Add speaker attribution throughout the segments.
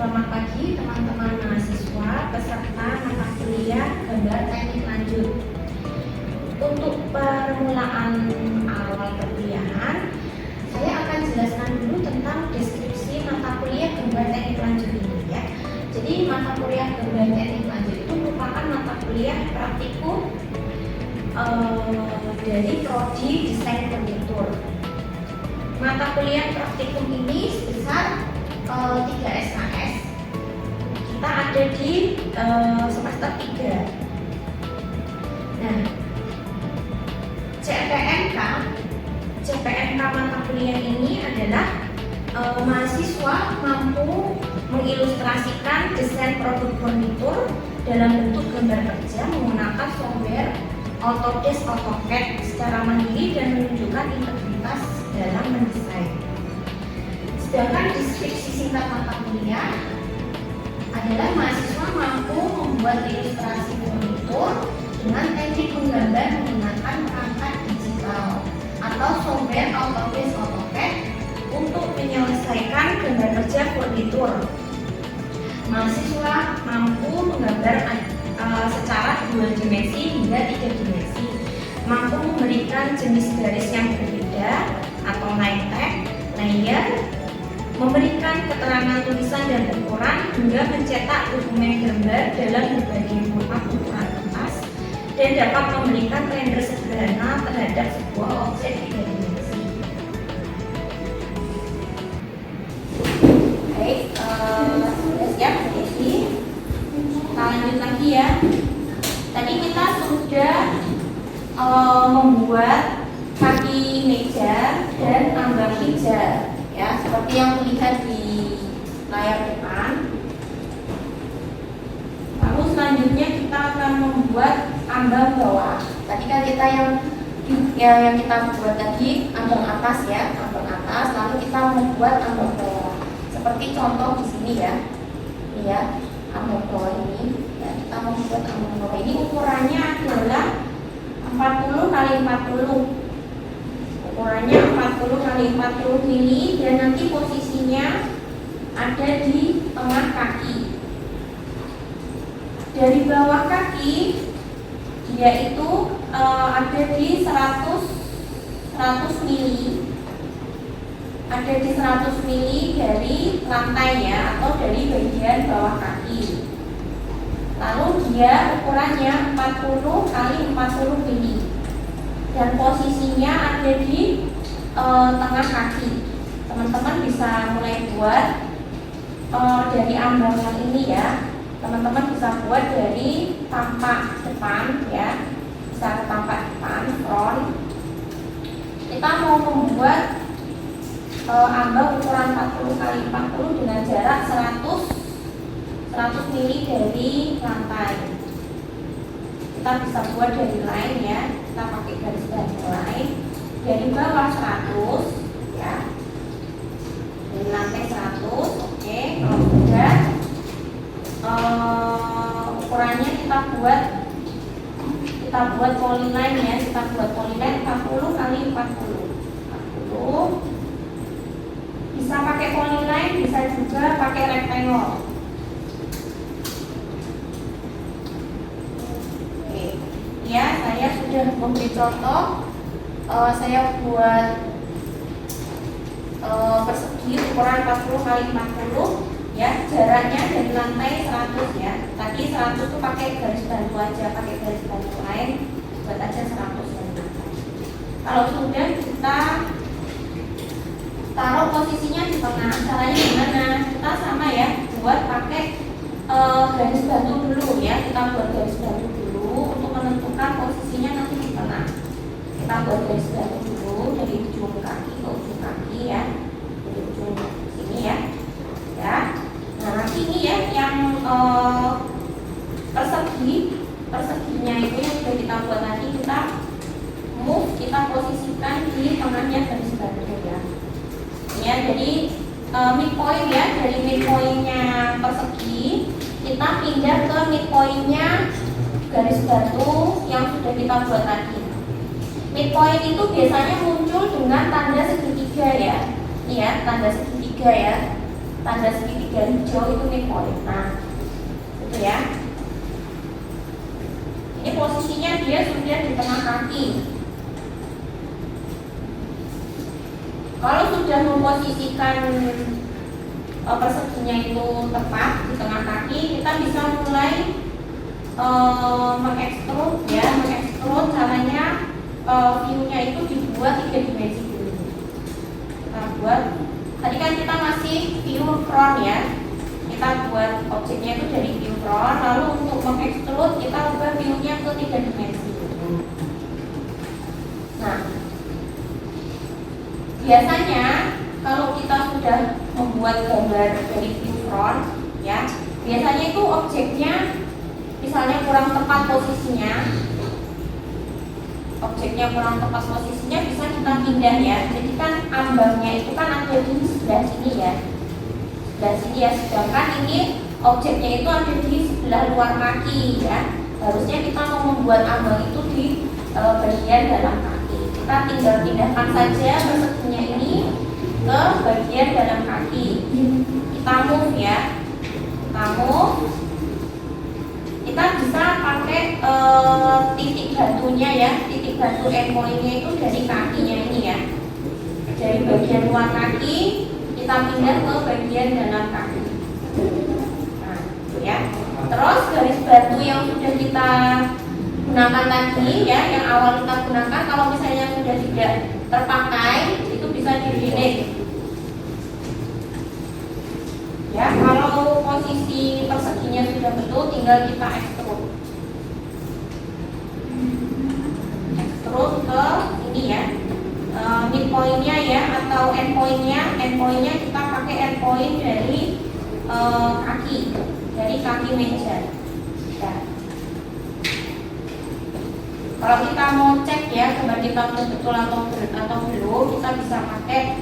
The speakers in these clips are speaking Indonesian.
Speaker 1: Selamat pagi teman-teman mahasiswa peserta mata kuliah gambar teknik lanjut. Untuk permulaan awal perkuliahan, saya akan jelaskan dulu tentang deskripsi mata kuliah gambar teknik lanjut ini ya. Jadi mata kuliah gambar teknik lanjut itu merupakan mata kuliah praktikum dari prodi desain furnitur. Mata kuliah praktikum ini sebesar 3 SKS. Kita ada di semester 3. Nah, CPNK mata kuliah ini adalah mahasiswa mampu mengilustrasikan desain produk furnitur dalam bentuk gambar kerja menggunakan software Autodesk AutoCAD secara mandiri dan menunjukkan integritas dalam mendesain. Sedangkan deskripsi singkat mata kuliah adalah mahasiswa mampu membuat ilustrasi furnitur dengan teknik menggambar menggunakan perangkat digital atau software Autodesk AutoCAD untuk menyelesaikan gambar kerja furnitur. Mahasiswa mampu menggambar secara 2 dimensi hingga 3 dimensi, mampu memberikan jenis garis yang berbeda atau line tag, layer, memberikan keterangan tulisan dan ukuran hingga mencetak dokumen gambar dalam berbagai format ukuran kertas dan dapat memberikan render sederhana terhadap sebuah objek 3 dimensi. Baik, sudah siap jadi kita lanjut lagi ya. Tadi kita sudah membuat kaki meja dan ambang meja ya, seperti yang terlihat di layar depan. Lalu selanjutnya kita akan membuat ambang bawah. Tadi kan kita yang kita buat tadi ambang atas ya, ambang atas. Lalu kita membuat ambang bawah. Seperti contoh di sini ya. Ini ya, ambang bawah ini. Ya, kita membuat ambang bawah ini ukurannya adalah 40 kali 40. Ukurannya 40 kali 40 mili dan nanti posisinya ada di tengah kaki. Dari bawah kaki dia itu ada di 100 mili. Ada di 100 mili dari lantainya atau dari bagian bawah kaki. Lalu dia ukurannya 40 kali 40 mili. Dan posisinya ada di tengah kaki. Teman-teman bisa mulai buat dari ambangan ini ya. Teman-teman bisa buat dari tampak depan ya, bisa ke tampak depan front. Kita mau membuat ambang ukuran 40 kali 40 dengan jarak 100 mili dari lantai. Kita bisa buat dari line ya, kita pakai garis line dari bawah 100 ya, dari lantai 100. Oke, kalau sudah ukurannya kita buat polyline ya, kita buat polyline 40 kali 40. Bisa pakai polyline, bisa juga pakai rectangle. Ya, saya sudah memberi contoh. Saya buat persegi ukuran 40 kali 40 ya, jaraknya dari lantai 100 ya. Tadi 100 itu pakai garis bantu aja, pakai garis bantu lain buat aja 100 dari lantai. Kalau sudah kita taruh posisinya di tengah. Caranya gimana? Kita sama ya, buat pakai garis bantu dulu ya. Kita buat garis bantu dulu untuk menentukan posisinya nanti di tengah. Kita buat garis bantu dulu dari ujung kaki ke ujung kaki ya, dari ujung sini ya. Ya. Nah nanti ini ya yang perseginya itu yang sudah kita buat tadi, kita move, kita posisikan di tengahnya garis bantu ya. Ya, jadi midpoint ya, dari midpointnya persegi kita pindah ke midpointnya garis batu yang sudah kita buat tadi. Midpoint itu biasanya muncul dengan tanda segitiga ya. Ini ya, tanda segitiga ya. tanda segitiga hijau itu midpoint. Nah, itu ya. Ini posisinya dia sudah di tengah kaki. Kalau sudah memposisikan perseginya itu tepat di tengah kaki, kita bisa mulai mengekstrud ya, mengekstrud caranya view-nya itu dibuat 3 dimensi dulu. Kita buat, tadi kan kita masih view front ya, kita buat objeknya itu dari view front, lalu untuk mengekstrud kita ubah view-nya ke 3 dimensi. Nah, biasanya kalau kita sudah membuat gambar dari view front ya, biasanya itu objeknya misalnya kurang tepat posisinya, bisa kita pindah ya. Jadi kan ambangnya itu kan ada di sebelah sini ya, sedangkan ini objeknya itu ada di sebelah luar kaki ya. Harusnya kita mau membuat ambang itu di bagian dalam kaki. Kita tinggal pindahkan saja perseginya ini ke bagian dalam kaki. Kita move ya, kita bisa pakai titik bantunya ya, titik bantu endpointnya itu dari kakinya ini ya, dari bagian luar kaki kita pindah ke bagian dalam kaki. Nah, itu ya. Terus garis batu yang sudah kita gunakan tadi ya, yang awal kita gunakan, kalau misalnya sudah tidak terpakai itu bisa di-delete. Ya, kalau posisi perseginya sudah betul, tinggal kita ekstrud ke ini ya, midpointnya ya, atau endpointnya kita pakai endpoint dari kaki meja. Ya. Kalau kita mau cek ya gambar kita betul atau belum, kita bisa pakai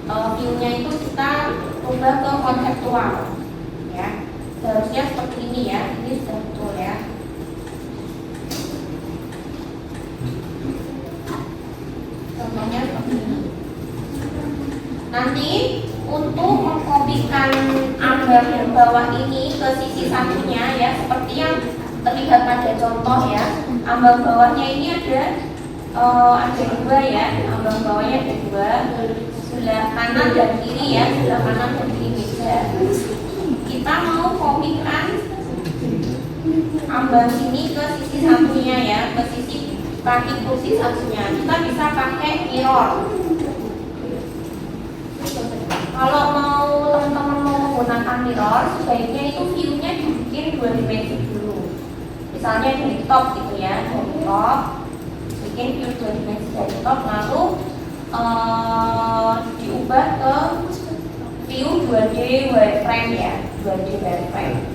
Speaker 1: view-nya itu kita ubah ke konseptual ya. Seharusnya seperti ini ya, ini sudah betul ya. Contohnya seperti ini. Nanti untuk mengkopikan ambang yang bawah ini ke sisi satunya ya, seperti yang terlihat pada contoh ya. Ambang bawahnya ini ada dua ya, ambang bawahnya ada dua, sebelah kanan dan kiri ya, sebelah kanan dan kiri meja. Kita mau kopikan ambang ini ke sisi satunya ya, ke sisi kaki kursi satunya. Kita bisa pakai mirror. Kalau mau teman-teman mau menggunakan mirror, sebaiknya itu view-nya dibikin 2 dimensi dulu. Misalnya dari top gitu ya, dari top, bikin view 2 dimensi dari top, lalu diubah ke view 2D wireframe ya, 2D wireframe.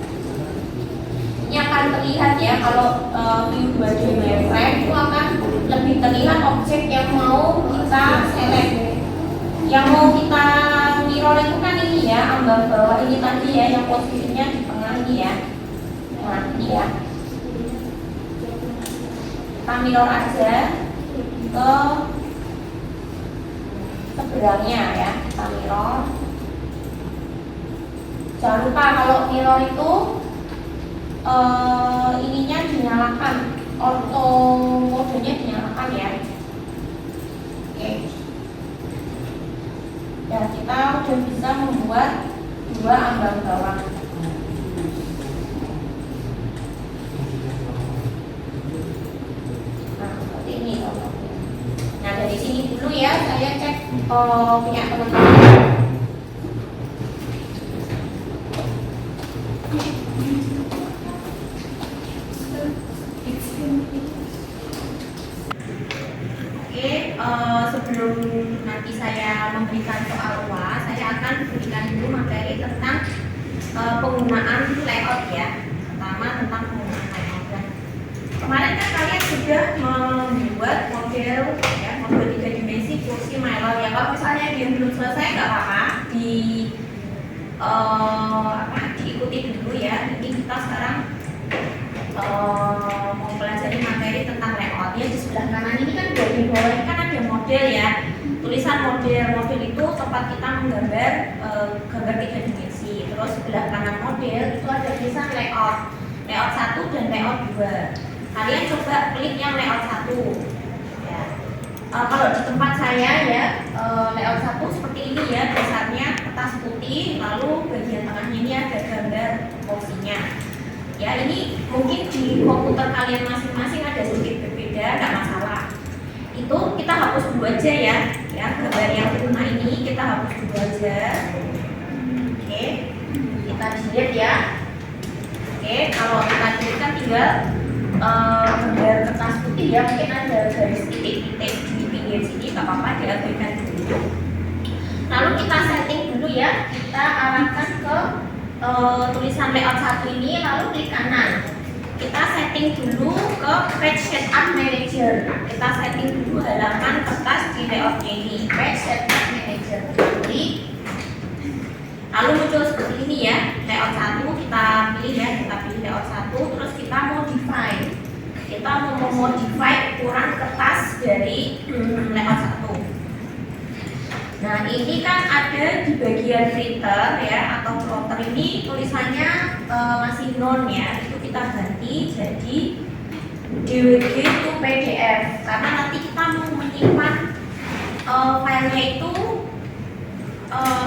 Speaker 1: Ini akan terlihat ya, kalau view 2D wireframe itu akan lebih terlihat objek yang mau kita select. Yang mau kita mirror itu kan ini ya, ambang bawah ini tadi ya, yang posisinya di tengah ini ya. Nah ini ya, kita mirror aja ke seberangnya ya, kita mirror. Jangan lupa kalau mirror itu ininya dinyalakan, auto modenya dinyalakan ya. Oke. Ya, kita sudah bisa membuat 2 ambang bawah. Nah, seperti ini contohnya. Nah, dari sini dulu ya, saya cek punya teman-teman. Sebelum nanti saya memberikan soal UAS, saya akan berikan dulu materi tentang penggunaan layout ya. Pertama tentang penggunaan layout. Kemarin kan kalian sudah membuat model ya, model 3 dimensi kursi Milo ya. Kalau misalnya dia belum selesai nggak apa-apa, diikuti dulu ya. Ini kita sekarang mau pelajari materi tentang layout ya. Di sebelah kanan ini kan di bawah ini kan ada model ya, tulisan model itu tempat kita menggambar gambar 3 dimensi. terus sebelah kanan model itu ada tulisan layout 1 dan layout 2. Kalian coba klik yang layout 1 ya. Kalau di tempat saya ya, layout 1 seperti ini ya, dasarnya kertas putih, lalu bagian tengahnya ini ada gambar porsinya ya. Ini mungkin di komputer kalian masing-masing ada sedikit berbeda, nggak masalah. Itu kita hapus dulu aja ya, gambar yang lima ini kita hapus dulu aja. Oke, kita delete ya. Oke, kalau kita delete kan tinggal gambar kertas putih ya, mungkin ada garis titik-titik di pinggir sini, nggak apa-apa, diabaikan dulu. Lalu kita setting dulu ya, kita arahkan ke tulisan layout 1 ini, lalu klik kanan. Kita setting dulu ke page setup manager. Kita setting dulu halaman kertas di layoutnya ini, page setup manager. Lalu muncul seperti ini ya, layout 1 kita pilih ya, kita pilih layout 1, terus kita modify. Kita mau modify ukuran kertas dari layout 1. Nah, ini kan ada di bagian printer ya atau plotter ini tulisannya masih non ya, itu kita ganti jadi DWG to PDF karena nanti kita mau menyimpan filenya itu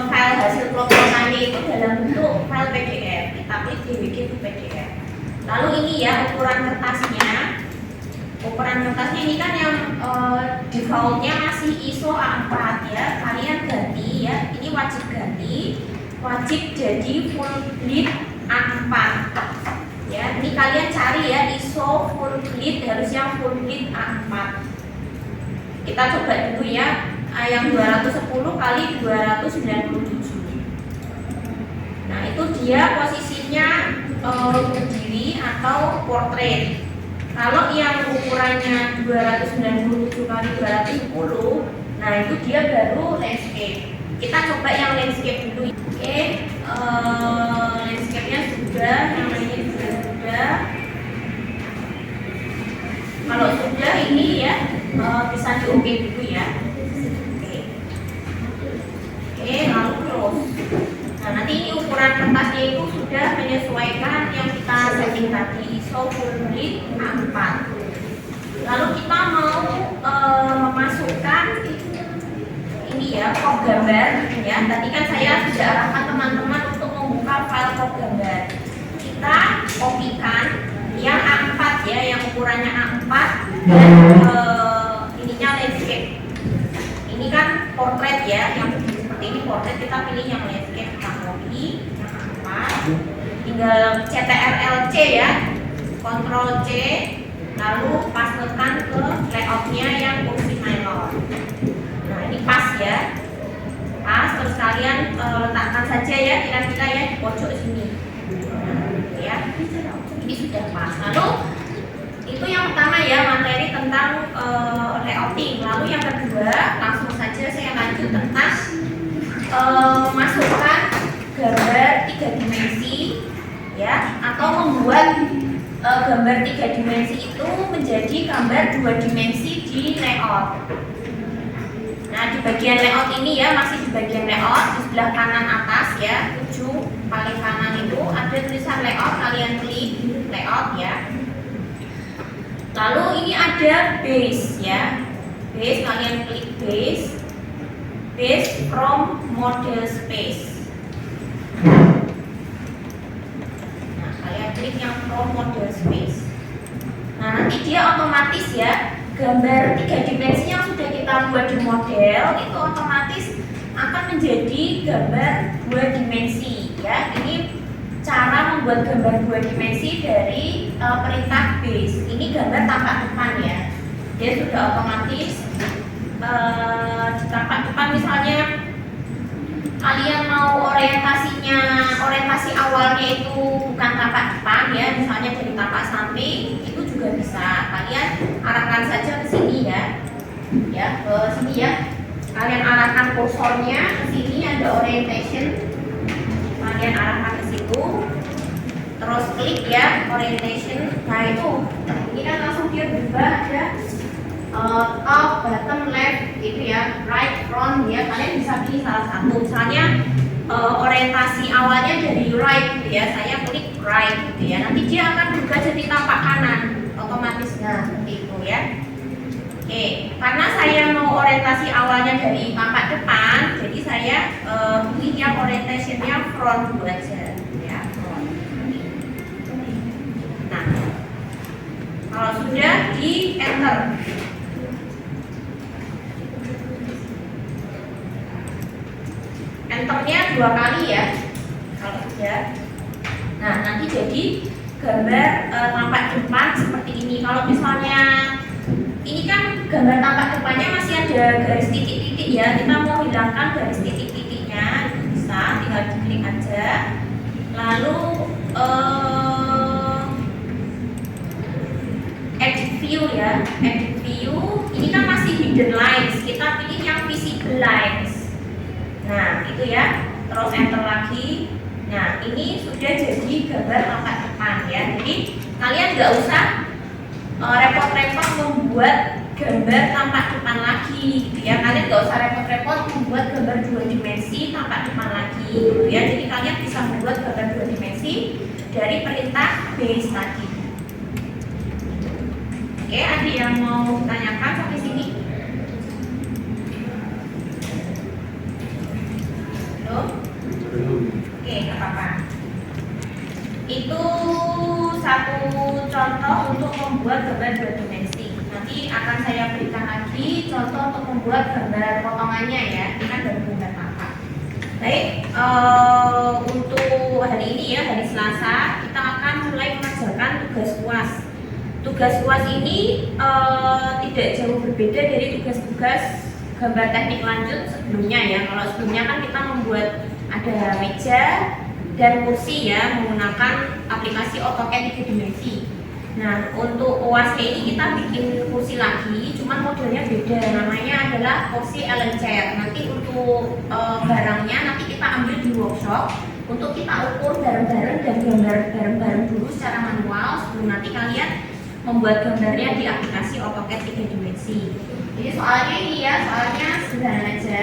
Speaker 1: file hasil plotter-nya itu dalam bentuk file PDF. Kita klik DWG to PDF. Lalu ini ya ukuran kertasnya. Ukuran kertasnya ini kan yang defaultnya masih ISO A4 ya. Kalian ganti ya, ini wajib ganti, wajib jadi full grid A4 ya. Ini kalian cari ya, ISO full grid harus yang full grid A4. Kita coba dulu ya, yang 210 kali 297. Nah itu dia posisinya berdiri atau portrait. Kalau yang ukurannya 297 kali 210, nah itu dia baru landscape. Kita coba yang landscape dulu. Oke, landscape-nya sudah, yang lainnya juga sudah. Kalau sudah ini ya bisa di OK dulu ya. Oke, lalu close. Nah nanti ini ukuran kertasnya itu sudah menyesuaikan yang kita setting tadi, ISO full grid A4. Lalu kita mau memasukkan ini ya, pop gambar ya. Tadi kan saya sudah arahkan teman-teman untuk membuka file pop gambar. Kita kopikan yang A4 ya, yang ukurannya A4 dan ininya landscape. Ini kan portrait ya, yang seperti ini portrait, kita pilih yang landscape, kita copy yang A4. Tinggal CTRL-C ya, Ctrl C, lalu pastekan ke layoutnya yang kursi minor. Nah ini pas ya, pas. Terus kalian letakkan saja ya, kira-kira ya di pojok sini. Nah, ya, ini sudah pas. Lalu itu yang pertama ya, materi tentang layouting. Lalu yang kedua, langsung saja saya lanjut tentang masukkan gambar 3 dimensi ya, atau membuat gambar 3 dimensi itu menjadi gambar 2 dimensi di layout. Nah di bagian layout ini ya, masih di bagian layout, di sebelah kanan atas ya, ujung paling kanan itu ada tulisan layout, kalian klik layout ya. Lalu ini ada base ya, base, kalian klik base, base from model space. Nah kalian klik yang from model space. Nah nanti dia otomatis ya, gambar 3 dimensi yang sudah kita buat di model itu otomatis akan menjadi gambar 2 dimensi ya. Ini cara membuat gambar 2 dimensi dari perintah base. Ini gambar tampak depan ya, dia sudah otomatis di tampak depan. Misalnya kalian mau orientasi awalnya itu bukan tampak depan ya, misalnya dari tampak samping, itu juga bisa. Kalian arahkan saja ke sini ya, ke sini ya. Kalian arahkan kursornya ke sini, ada orientation. Kalian arahkan ke situ, terus klik ya orientation. Nah itu, ini kan langsung dia berubah, ada top, bottom, left gitu ya, right, front ya. Kalian bisa pilih salah satu. Misalnya orientasi awalnya dari right gitu ya, saya klik right gitu ya, nanti dia akan berubah jadi tampak kanan otomatis. Nah seperti itu ya. Oke, karena saya mau orientasi awalnya dari tampak depan, jadi saya pilih yang orientasinya front dulu aja ya, front. Nah kalau sudah di enter. Enternya 2 kali ya kalau sudah. Nah nanti jadi gambar tampak depan seperti ini. Kalau misalnya ini kan gambar tampak depannya masih ada garis titik-titik ya, kita mau hilangkan garis titik-titiknya itu bisa, tinggal diklik aja. Lalu edit view ya, edit view ini kan masih hidden lines, kita pilih yang visible lines. Nah itu ya, terus enter lagi. Nah ini sudah jadi gambar tampak depan ya. Jadi kalian nggak usah repot-repot membuat gambar tampak depan lagi gitu ya. Kalian nggak usah repot-repot membuat gambar 2 dimensi tampak depan lagi gitu ya. Jadi kalian bisa membuat gambar 2 dimensi dari perintah base tadi. Oke, ada yang mau tanyakan sampai sini? Oke, nggak apa-apa. Itu satu contoh untuk membuat gambar 2 dimensi. Nanti akan saya berikan lagi contoh untuk membuat gambar potongannya ya. Ini kan baru gambar tampak. Baik, untuk hari ini ya, hari Selasa, kita akan mulai mengerjakan tugas UAS. Tugas UAS ini tidak jauh berbeda dari tugas-tugas gambar teknik lanjut sebelumnya ya. Kalau sebelumnya kan kita membuat ada meja dan kursi ya, menggunakan aplikasi AutoCAD 3 dimensi. Nah untuk UAS ini kita bikin kursi lagi, cuman modelnya beda, namanya adalah kursi Allen chair. Nanti untuk barangnya nanti kita ambil di workshop untuk kita ukur bareng-bareng dan gambar bareng-bareng dulu secara manual sebelum nanti kalian membuat gambarnya di aplikasi AutoCAD 3 dimensi. Jadi soalnya ini ya, soalnya sederhana aja.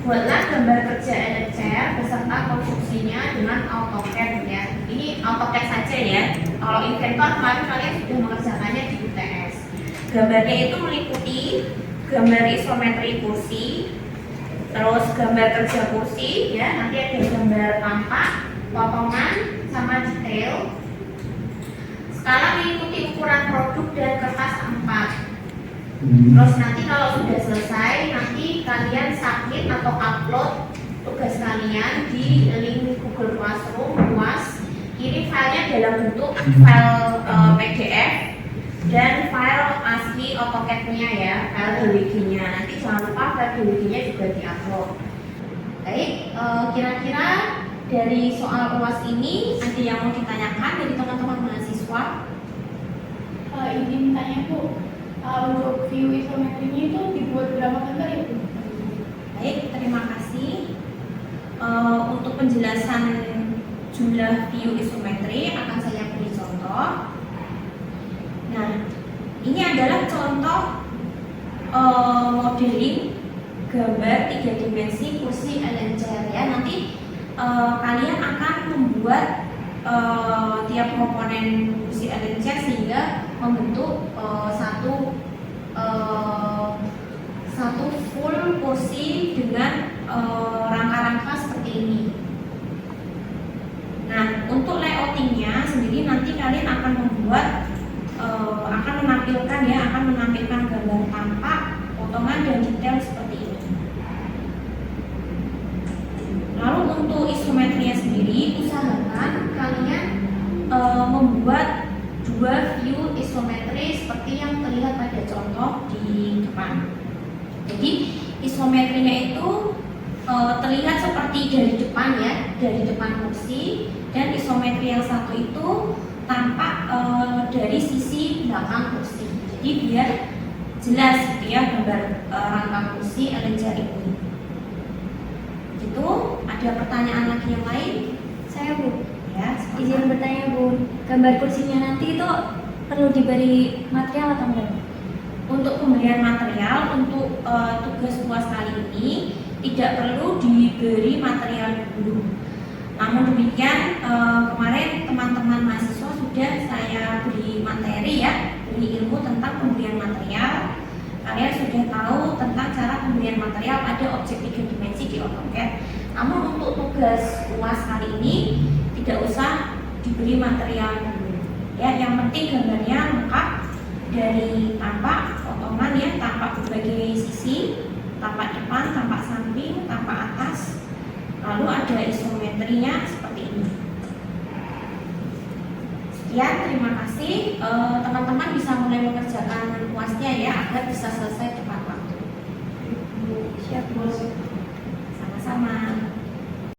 Speaker 1: Buatlah gambar kerja Allen chair beserta konstruksinya dengan AutoCAD ya. Ini AutoCAD saja ya. Kalau Inventor kemarin kalian sudah mengerjakannya di UTS. Gambarnya itu meliputi gambar isometri kursi, terus gambar kerja kursi ya. Nanti ada gambar tampak, potongan, sama detail. Skala meliputi ukuran produk dan kertas A4. Terus nanti kalau sudah selesai, nanti kalian submit atau upload tugas kalian di link Google Classroom UAS. Kirim filenya dalam bentuk file PDF dan file asli AutoCAD-nya ya, file DWG-nya. Nanti jangan lupa file DWG-nya juga diupload. Baik, kira-kira dari soal UAS ini ada yang mau ditanyakan dari teman-teman mahasiswa?
Speaker 2: Izin tanya Bu, untuk view isometrinya itu dibuat berapa gambar ya Bu?
Speaker 1: Baik, terima kasih. Untuk penjelasan jumlah view isometri akan saya beri contoh. Nah, ini adalah contoh modeling gambar 3 dimensi kursi Allen chair ya. Nanti kalian akan membuat tiap komponen kursi Allen chair sehingga membentuk satu full kursi dengan rangka-rangka seperti ini. Nah, untuk layoutingnya sendiri nanti kalian akan membuat akan menampilkan gambar tampak, potongan dan detail seperti ini. Lalu untuk isometrinya sendiri, usahakan kalian membuat 2 view isometri seperti yang terlihat pada contoh di depan. Jadi isometrinya itu terlihat seperti dari depan ya, dari depan kursi, dan isometri yang satu itu tampak dari sisi belakang kursi. Jadi biar jelas gitu ya gambar rangka kursi Allen chair ini. Itu ada pertanyaan lagi yang lain?
Speaker 3: Saya Bu,
Speaker 1: Ya,
Speaker 3: izin bertanya Bu, gambar kursinya nanti itu perlu diberi material atau enggak?
Speaker 1: untuk pemberian material untuk tugas UAS kali ini tidak perlu diberi material dulu. Namun demikian kemarin teman-teman mahasiswa sudah saya beri materi ya, beri ilmu tentang pemberian material. Kalian sudah tahu tentang cara pemberian material pada objek 3 dimensi di AutoCAD. Namun untuk tugas UAS kali ini tidak usah diberi material dulu. Ya, yang penting gambarnya lengkap dari tampak potongan ya, tampak berbagai sisi, tampak depan, tampak samping, tampak atas. Lalu ada isometrinya seperti ini. Sekian, terima kasih. Teman-teman bisa mulai mengerjakan UAS-nya ya agar bisa selesai tepat waktu.
Speaker 2: Siap, Bos.